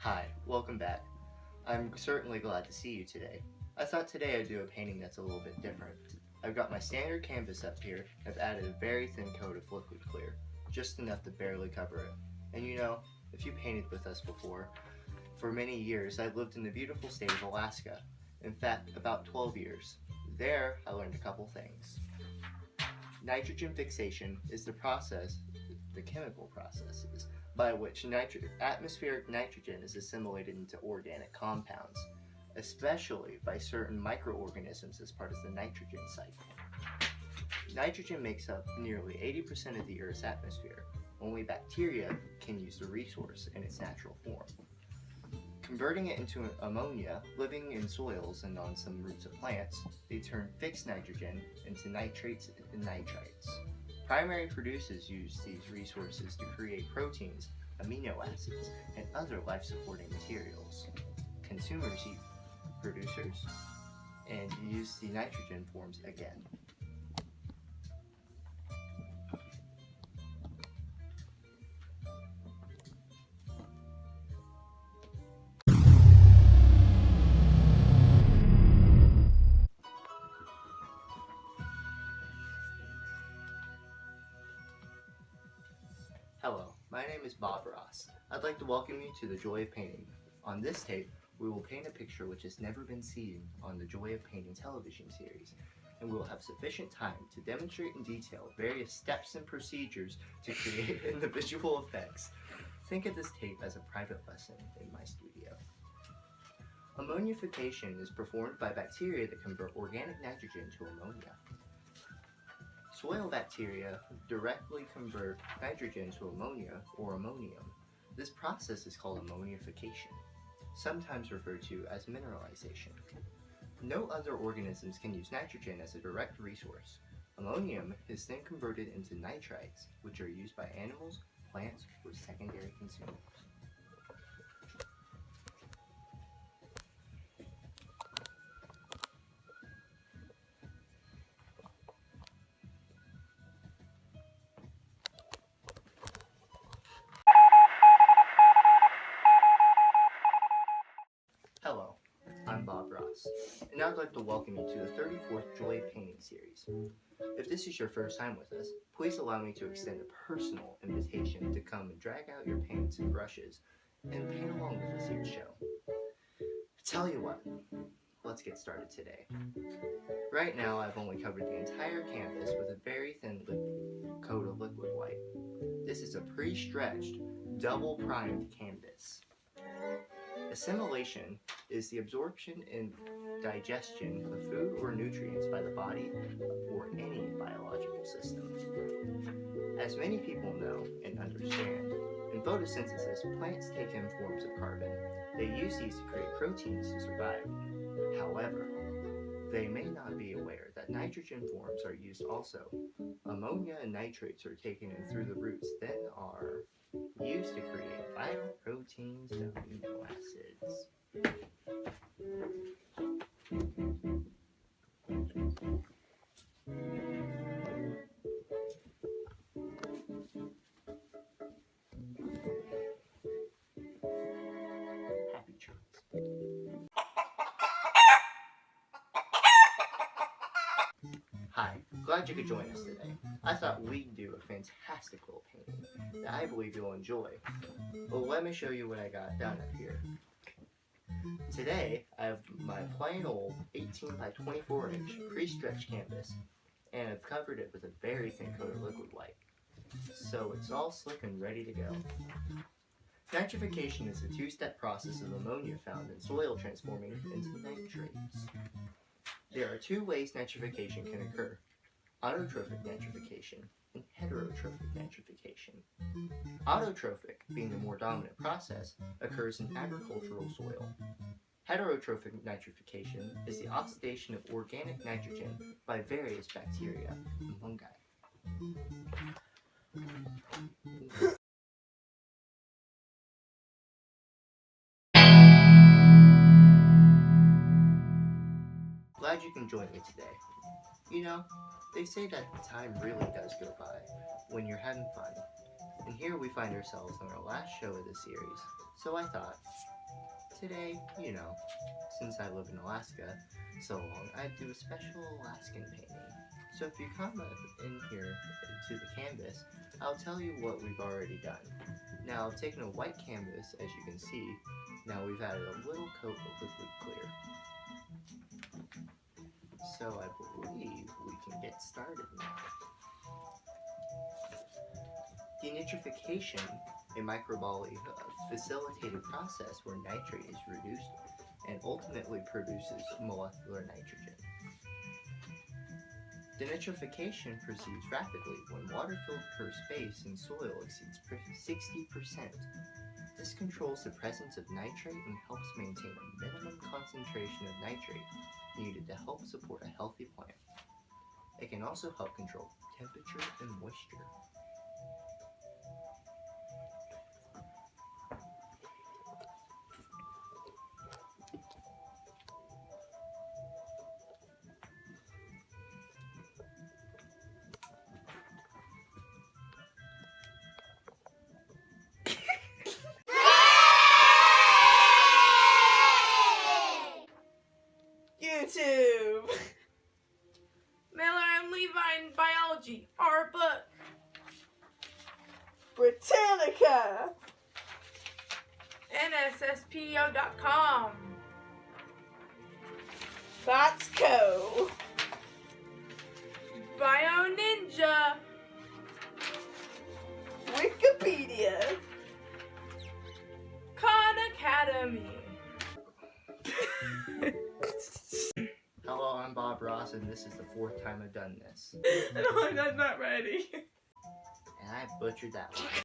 Hi, welcome back. I'm certainly glad to see you today. I thought today I'd do a painting that's a little bit different. I've got my standard canvas up here. I've added a very thin coat of liquid clear, just enough to barely cover it. And you know, if you painted with us before, for many years I've lived in the beautiful state of Alaska. In fact, about 12 years. There, I learned a couple things. Nitrogen fixation is the chemical processes by which atmospheric nitrogen is assimilated into organic compounds, especially by certain microorganisms as part of the nitrogen cycle. Nitrogen makes up nearly 80% of the Earth's atmosphere. Only bacteria can use the resource in its natural form. Converting it into ammonia, living in soils and on some roots of plants, they turn fixed nitrogen into nitrates and nitrites. Primary producers use these resources to create proteins, amino acids, and other life-supporting materials. Consumers eat producers and use the nitrogen forms again. Hello, my name is Bob Ross. I'd like to welcome you to The Joy of Painting. On this tape, we will paint a picture which has never been seen on the Joy of Painting television series, and we will have sufficient time to demonstrate in detail various steps and procedures to create individual effects. Think of this tape as a private lesson in my studio. Ammonification is performed by bacteria that convert organic nitrogen to ammonia. Soil bacteria directly convert nitrogen to ammonia or ammonium. This process is called ammonification, sometimes referred to as mineralization. No other organisms can use nitrogen as a direct resource. Ammonium is then converted into nitrites, which are used by animals, plants, or secondary consumers. Hello, I'm Bob Ross, and I'd like to welcome you to the 34th Joy of Painting series. If this is your first time with us, please allow me to extend a personal invitation to come and drag out your paints and brushes and paint along with us each show. Tell you what, let's get started today. Right now I've only covered the entire canvas with a very thin coat of liquid white. This is a pre-stretched, double-primed canvas. Assimilation is the absorption and digestion of food or nutrients by the body or any biological system. As many people know and understand, in photosynthesis, plants take in forms of carbon. They use these to create proteins to survive. However, they may not be aware that nitrogen forms are used also. Ammonia and nitrates are taken in through the roots, then are used to create vital proteins and amino acids. Happy choice. Hi, glad you could join us today. I thought we'd do a fantastic little painting that I believe you'll enjoy. Well, let me show you what I got done up here. Today, I have my plain old 18 by 24 inch pre-stretched canvas, and I've covered it with a very thin coat of liquid white. So it's all slick and ready to go. Nitrification is the two-step process of ammonia found in soil transforming into nitrates. There are two ways nitrification can occur: autotrophic nitrification and heterotrophic nitrification. Autotrophic, being the more dominant process, occurs in agricultural soil. Heterotrophic nitrification is the oxidation of organic nitrogen by various bacteria and fungi. Glad you can join me today. You know, they say that time really does go by when you're having fun. And here we find ourselves on our last show of the series. So I thought, today, you know, since I live in Alaska so long, I do a special Alaskan painting. So if you come up in here to the canvas, I'll tell you what we've already done. Now I've taken a white canvas, as you can see. Now we've added a little coat of liquid clear. So I believe we can get started now. Denitrification, a microbially facilitated process where nitrate is reduced and ultimately produces molecular nitrogen. Denitrification proceeds rapidly when water-filled pore space in soil exceeds 60%. This controls the presence of nitrate and helps maintain a minimum concentration of nitrate needed to help support a healthy plant. It can also help control temperature and moisture. YouTube! Miller and Levi in Biology, our book. Britannica! NSSPO.com. That's Co. Bio Ninja. Wikipedia. Khan Academy. Hello, I'm Bob Ross, and this is the 4th time I've done this. No, I'm not ready. And I butchered that one.